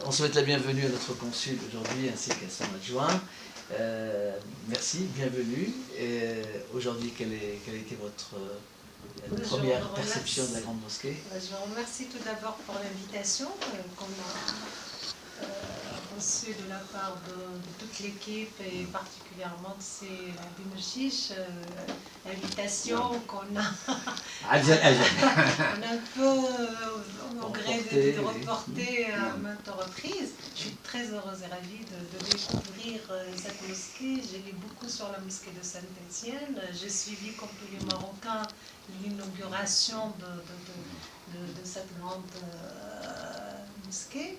On souhaite la bienvenue à notre consul aujourd'hui ainsi qu'à son adjoint. Merci, bienvenue. Aujourd'hui, quelle a été votre première perception de la Grande Mosquée? Je vous remercie tout d'abord pour l'invitation qu'on a reçue de la part de toute l'équipe et particulièrement de ces Dimouchiches. L'invitation qu'on a, on a un peu au gré de reporter à maintes reprises. Je suis très heureuse et ravie de découvrir cette mosquée. J'ai lu beaucoup sur la mosquée de Saint-Étienne. J'ai suivi, comme tous les Marocains, l'inauguration de cette grande mosquée.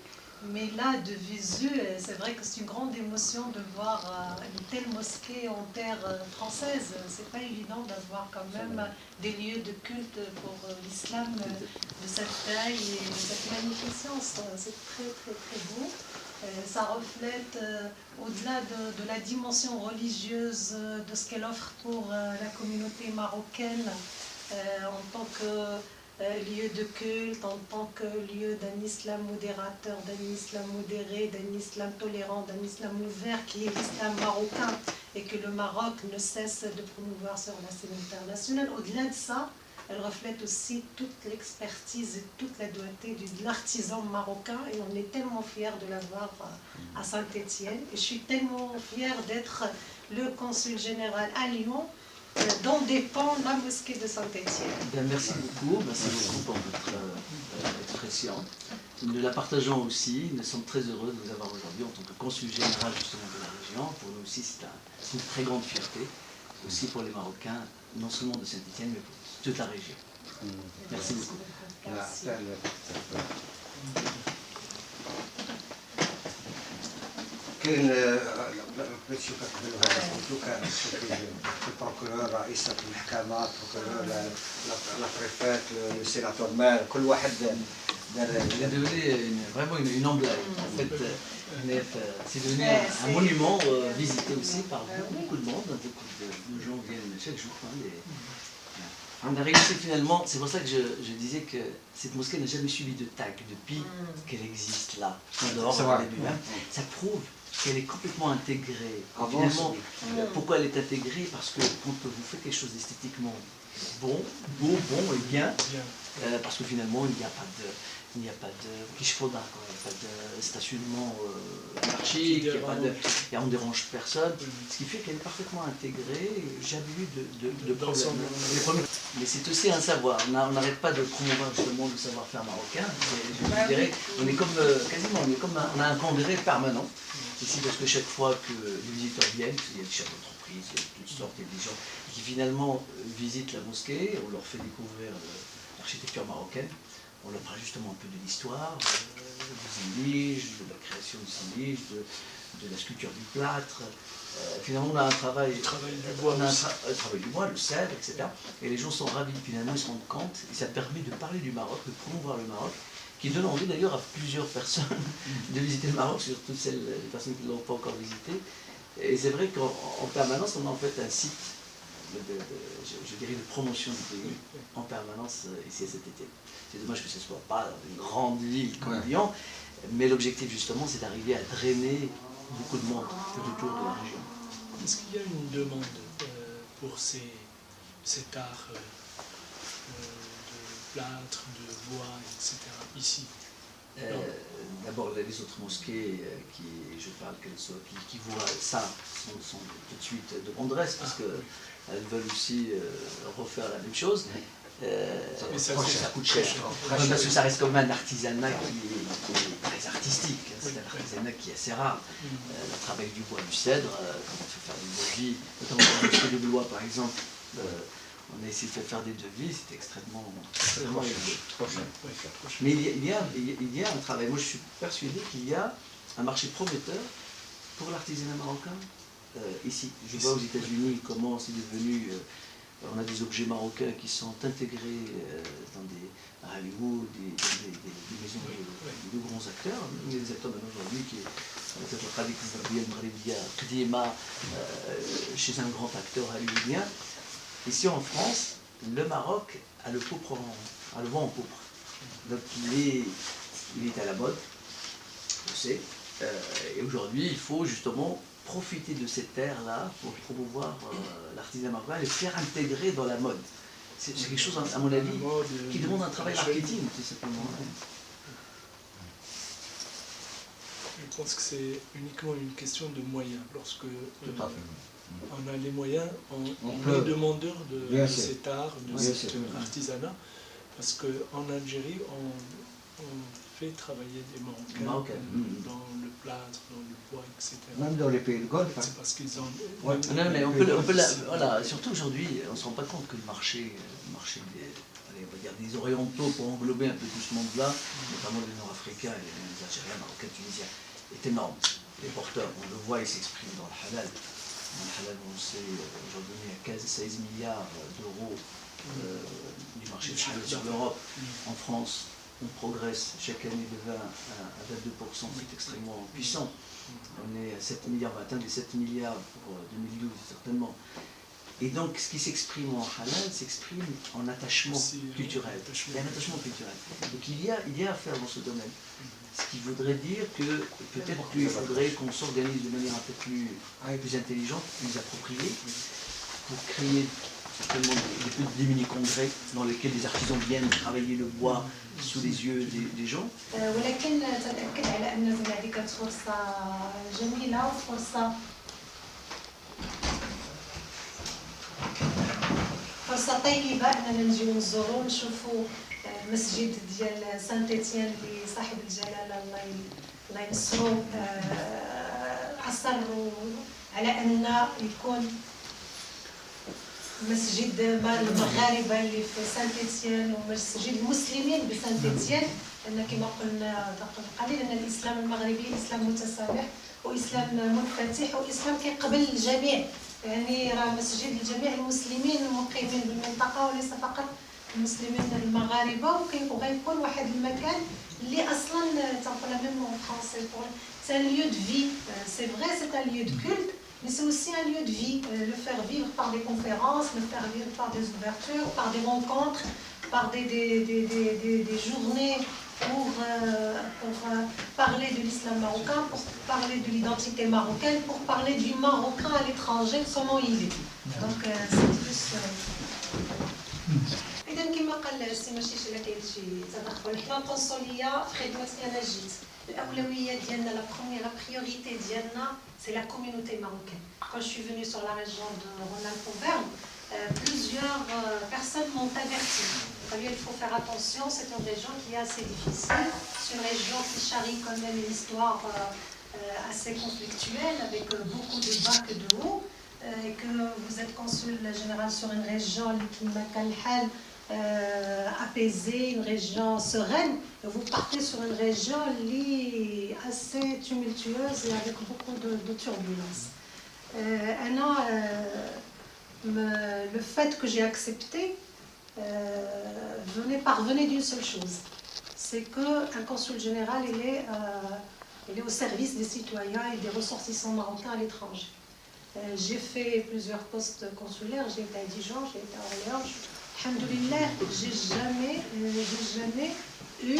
Mais là, de visu, c'est vrai que c'est une grande émotion de voir une telle mosquée en terre française. C'est pas évident d'avoir quand même des lieux de culte pour l'islam de cette taille et de cette magnificence. C'est très très très beau. Ça reflète, au-delà de la dimension religieuse de ce qu'elle offre pour la communauté marocaine, en tant que lieu de culte, en tant que lieu d'un islam modérateur, d'un islam modéré, d'un islam tolérant, d'un islam ouvert qui est l'islam marocain et que le Maroc ne cesse de promouvoir sur la scène internationale. Au-delà de ça, elle reflète aussi toute l'expertise et toute la doigté de l'artisan marocain et on est tellement fiers de l'avoir à Saint-Étienne. Et je suis tellement fière d'être le consul général à Lyon, dont dépend la mosquée de Saint-Étienne. Merci beaucoup pour votre expression. Nous la partageons aussi, nous sommes très heureux de vous avoir aujourd'hui en tant que consul général justement de la région. Pour nous aussi, c'est une très grande fierté, aussi pour les Marocains, non seulement de Saint-Étienne, mais pour toute la région. Merci beaucoup. Merci. بتشوف كان البروكورور رئيسة المحكمة البروكورور لا بريفيت le sénateur maire كل واحد C'est devenu vraiment une emblème. En fait, c'est devenu un monument visité aussi par beaucoup de monde. Beaucoup de gens viennent chaque jour. On a réussi finalement, c'est pour ça que je disais que cette mosquée n'a jamais subi de tag depuis qu'elle existe là, en dehors de lui-même. Ça prouve qu'elle est complètement intégrée. Finalement, pourquoi elle est intégrée? Parce que quand vous faites quelque chose d'esthétiquement bon et bien, parce que finalement il n'y a pas de kishfoda, il n'y a pas de stationnement anarchique, et on ne dérange personne, ce qui fait qu'elle est parfaitement intégrée. Jamais eu de problème. Mais c'est aussi un savoir, on n'arrête pas de promouvoir justement le savoir-faire marocain. Je dirais, on est comme quasiment, on a un congrès permanent ici, parce que chaque fois que les visiteurs viennent, il y a des chefs d'entreprise, il y a toutes sortes, il y a des gens qui finalement visitent la mosquée, on leur fait découvrir l'architecture marocaine, on leur parle justement un peu de l'histoire, des Ziniges, de la création des Ziniges, de la sculpture du plâtre. Finalement, on a un travail du bois, le cèdre, etc. Et les gens sont ravis, finalement, ils se rendent compte, et ça permet de parler du Maroc, de promouvoir le Maroc, qui donne envie d'ailleurs à plusieurs personnes de visiter le Maroc, surtout les personnes qui ne l'ont pas encore visité. Et c'est vrai qu'en permanence, on a en fait un site, je dirais, de promotion du pays en permanence ici à cet été. C'est dommage que ce ne soit pas une grande ville comme Lyon, mais l'objectif justement, c'est d'arriver à drainer beaucoup de monde tout autour de la région. Est-ce qu'il y a une demande pour cet art de plâtre, de bois, etc. ici? D'abord, les autres mosquées je parle qui voient ça sont tout de suite de bonne adresse parce qu'elles veulent aussi refaire la même chose. Mais ça coûte cher. Parce que ça reste comme un artisanat qui est très artistique. C'est un artisanat qui est assez rare. Le travail du bois, du cèdre, quand on fait faire des devis, notamment dans la mosquée de Blois par exemple, on a essayé de faire des devis, c'était extrêmement élevé. Mais il y a un travail. Moi, je suis persuadé qu'il y a un marché prometteur pour l'artisanat marocain ici. Je vois aux États-Unis comment c'est devenu On a des objets marocains qui sont intégrés à Hollywood, des maisons de grands acteurs. Il y a des acteurs maintenant aujourd'hui qui chez un grand acteur hollywoodien. Ici en France, le Maroc a le vent en pourpre. Donc il est à la mode, je sais. Et aujourd'hui, il faut justement profiter de cette ère-là pour promouvoir l'artisanat marocain et le faire intégrer dans la mode. C'est quelque chose, à mon avis, qui demande un travail marketing, tout simplement. Je pense que c'est uniquement une question de moyens. Lorsque on a les moyens, on est demandeur de cet art, de cet artisanat, parce qu'en Algérie, on fait travailler des Marocains dans le plâtre, dans le bois, etc. Même dans les pays de Golfe. C'est parce qu'ils ont... Non, mais voilà, surtout aujourd'hui, on ne se rend pas compte que le marché on va dire des orientaux, pour englober un peu tout ce monde-là, notamment les Nord-Africains, les Algériens, Marocains, Tunisiens, est énorme. Les porteurs, on le voit, ils s'expriment dans le halal. Dans le halal, on sait, aujourd'hui, il y a 16 milliards d'euros du marché du halal sur l'Europe. En France, on progresse chaque année de 20 à 22%, c'est extrêmement puissant. On est à 7 milliards, on va atteindre les 7 milliards pour 2012, certainement. Et donc, ce qui s'exprime en halal s'exprime en attachement culturel. Il y a un attachement culturel. Donc, il y a à faire dans ce domaine. Ce qui voudrait dire que peut-être qu'il faudrait qu'on s'organise de manière un peu plus intelligente, plus appropriée, pour créer certainement des mini-congrès dans lesquels les artisans viennent travailler le bois sous les yeux des gens. ولكن تتأكد على أن هذه كانت فرصة جميلة وفرصة طيبة أننا نجيو نزورو نشوفوا المسجد ديال سانت إتيان اللي صاحب الجلالة الله ينصرو أصروا على أن يكون مسجد المغاربة اللي في سانت إتيان ومسجد المسلمين بسانت إتيان لأن كما قلنا قليل أن الإسلام المغربي إسلام متسامح وإسلام منفتح وإسلام كيقبل الجميع يعني راه مسجد لجميع المسلمين المقيمين بالمنطقة وليس فقط المسلمين المغاربة وكيبغى يكون واحد المكان اللي أصلا تنقولها ميم en français c'est un lieu de vie c'est vrai c'est un lieu de culte mais c'est aussi un lieu de vie le faire vivre par des conférences le faire vivre par des ouvertures par des rencontres par des journées pour parler de l'islam marocain, pour parler de l'identité marocaine, pour parler du Marocain à l'étranger, comment il est. Donc c'est plus... إذا كما قال السي مشيش إلا كاين شي تدخل حنا القنصلية في خدمتنا أنا جيت الأولوية ديالنا la priorité ديالنا c'est la communauté marocaine. Quand je suis venue sur la région de Rhône-Alpes-Auvergne, plusieurs personnes m'ont averti. Il faut faire attention, c'est une région qui est assez difficile, c'est une région qui charrie quand même une histoire assez conflictuelle, avec beaucoup de bas que de hauts, et que vous êtes consul général sur une région qui apaisée, une région sereine, et vous partez sur une région assez tumultueuse et avec beaucoup de turbulences. Le fait que j'ai accepté parvenait d'une seule chose, c'est qu'un consul général il est au service des citoyens et des ressortissants marocains à l'étranger. J'ai fait plusieurs postes consulaires, j'ai été à Dijon, j'ai été à Orléans. Alhamdoulilah, j'ai jamais eu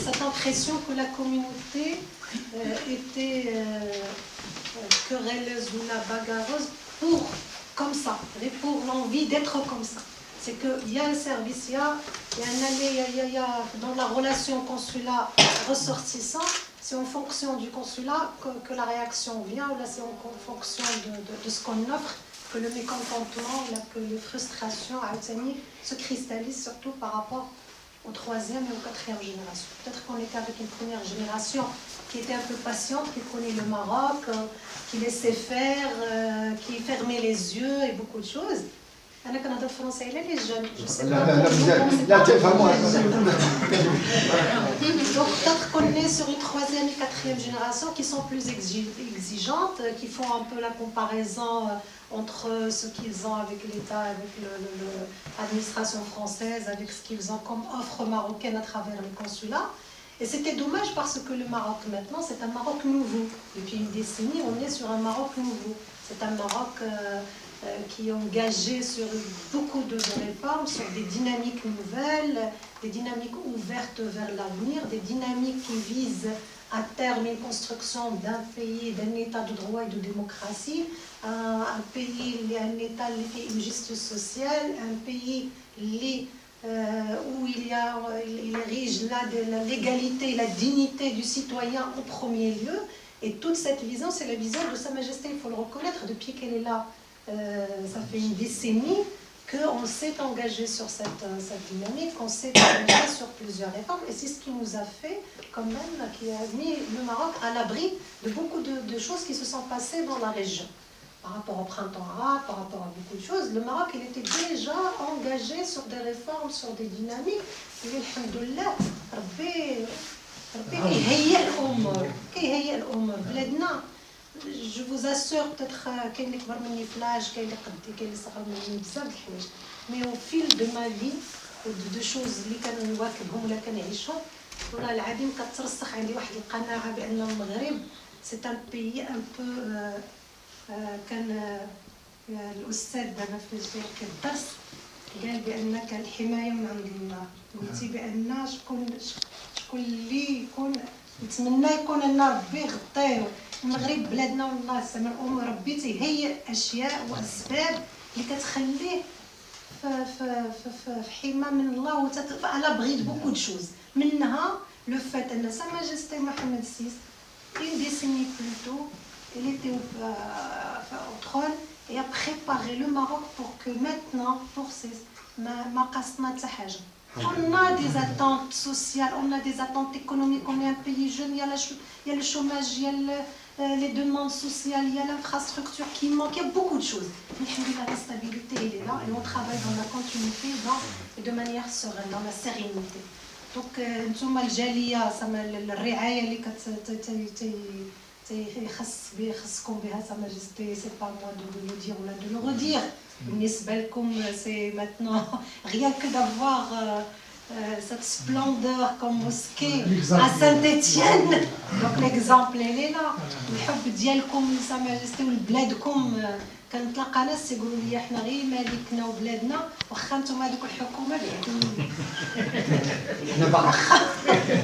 cette impression que la communauté était querelleuse ou la bagarreuse comme ça, pour l'envie d'être comme ça. C'est qu'il y a un service, il y a dans la relation consulat-ressortissant, c'est en fonction du consulat que la réaction vient, ou là c'est en fonction de ce qu'on offre, que le mécontentement, que les frustrations se cristallisent surtout par rapport aux troisième et aux quatrième générations. Peut-être qu'on était avec une première génération qui était un peu patiente, qui connaît le Maroc, qui laissait faire, qui fermait les yeux et beaucoup de choses. أنا كنهضر فرونسي على لي جون. لا تفهموا. Donc peut-être qu'on est sur une troisième et quatrième génération qui sont plus exigeantes, qui font un peu la comparaison entre ce qu'ils ont avec l'État, avec l'administration française, avec ce qu'ils ont comme offre marocaine à travers les consulats. Et c'était dommage parce que le Maroc maintenant, c'est un Maroc nouveau. Depuis une décennie, on est sur un Maroc nouveau. C'est un Maroc qui est engagé sur beaucoup de réformes, sur des dynamiques nouvelles, des dynamiques ouvertes vers l'avenir, des dynamiques qui visent à terme une construction d'un pays, d'un état de droit et de démocratie, un pays, un état qui a une justice sociale, un pays où il érige la légalité, la dignité du citoyen en premier lieu. Et toute cette vision, c'est la vision de Sa Majesté, il faut le reconnaître, depuis qu'elle est là. Ça fait une décennie qu'on s'est engagé sur cette dynamique, qu'on s'est engagé sur plusieurs réformes. Et c'est ce qui nous a fait, quand même, qui a mis le Maroc à l'abri de beaucoup de choses qui se sont passées dans la région. Par rapport au printemps arabe, par rapport à beaucoup de choses, le Maroc, il était déjà engagé sur des réformes, sur des dynamiques. Et alhamdoulilah, Rabbi كيهيئ الأمور بلادنا. Je vous assure, peut-être كاين اللي كبر مني في لاج، كاين اللي قدي، كاين اللي صغر مني بزاف د الحوايج، مي au fil de ma vie de choses اللي كنواكبهم ولا كنعيشهم، والله العظيم كترسخ عندي واحد القناعة بأن المغرب c'est un pays un peu كان الأستاذ دابا في الدرس قال بأن كان الحماية من عند الله. قلتي بأن شكون اللي يكون نتمنى يكون لنا ربي يغطيه. المغرب بلادنا والله السماء الأم ربي تيهيئ أشياء وأسباب اللي كتخليه في حماية من الله على بغيت بوكو دو شوز. منها لو فات أن Sa Majesté Mohamed VI une décennie plus tôt il était au trône et a préparé le Maroc pour que maintenant pour ما قصنا حتى حاجة. On a des attentes sociales, on a des attentes économiques, on est un pays jeune, il y a le chômage, il y a les demandes sociales, il y a l'infrastructure qui manque, il y a beaucoup de choses. Mais la stabilité, elle est là et on travaille dans la continuité et de manière sereine, dans la sérénité. Donc, nous الجالية الرعاية اللي يخصكم بها Sa Majesté, c'est pas moi de vous le dire ou de le redire. بالنسبة لكم c'est maintenant rien que d'avoir cette splendeur comme mosquée à Saint-Étienne. Donc l'exemple elle est là. الحب ديالكم لSa Majesté ولبلادكم. كنتلاقى ناس يقولوا لي احنا غير مالكنا وبلادنا واخا نتوما هذوك الحكومه بعتوني حنا باقي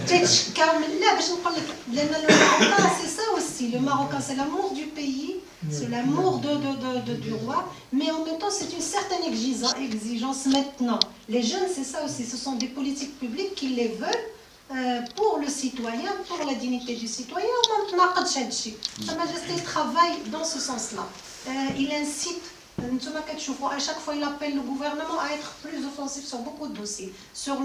تتشكى من لا باش نقول لك لان الماروكان سي سا اوسي لو ماروكان سي l'amour du pays, c'est l'amour du roi, mais en même temps c'est une certaine exigence maintenant. Les jeunes c'est ça aussi, ce sont des politiques publiques qui les veulent pour le citoyen, pour la dignité du citoyen. Sa Majesté travaille dans ce sens-là. Il incite, à chaque fois il appelle le gouvernement à être plus offensif sur beaucoup de dossiers, sur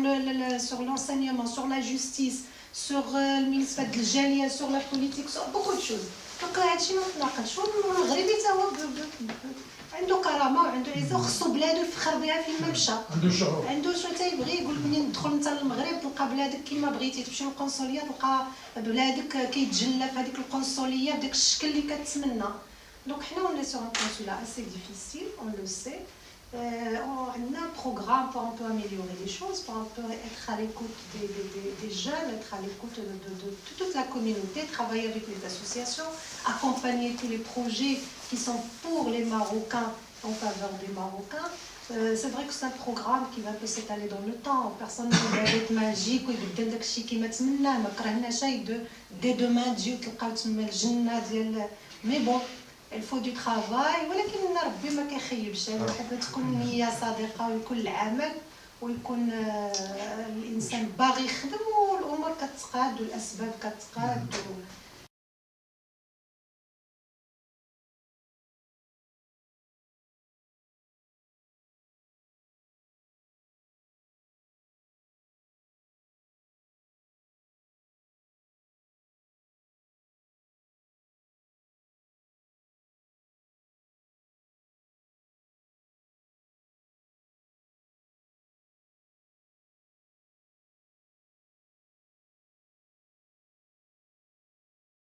l'enseignement, sur la justice, sur le ministère de l'Algérie, sur la politique, sur beaucoup de choses. Donc هادشي ما تناقضش. المغربي تا هو عنده كرامه وعنده عزه وخصو بلادو يفخر بها فين ما مشى. عنده شنو تيبغي يقول منين تدخل انت للمغرب تلقى بلادك كيما بغيتي، تمشي للقنصليه تلقى بلادك كيتجلى في هذيك القنصليه بداك الشكل اللي كتسمنى. Donc on est sur un consulat assez difficile, on le sait. On a un programme pour un peu améliorer les choses, pour un peu être à l'écoute des jeunes, être à l'écoute de toute la communauté, travailler avec les associations, accompagner tous les projets qui sont pour les Marocains, en faveur des Marocains. C'est vrai que c'est un programme qui va un peu s'étaler dans le temps. Personne ne va être magique ou يبدل داك الشيء كيما تمنى. ما كرهنا شيء dès demain تجيو تلقاو تما الجنة ديال. Mais bon, il faut du travail ولكن ربي ما كيخيبش. الواحد تكون النية صادقة ويكون العمل ويكون الإنسان باغي يخدم والأمور كتقاد والأسباب كتقاد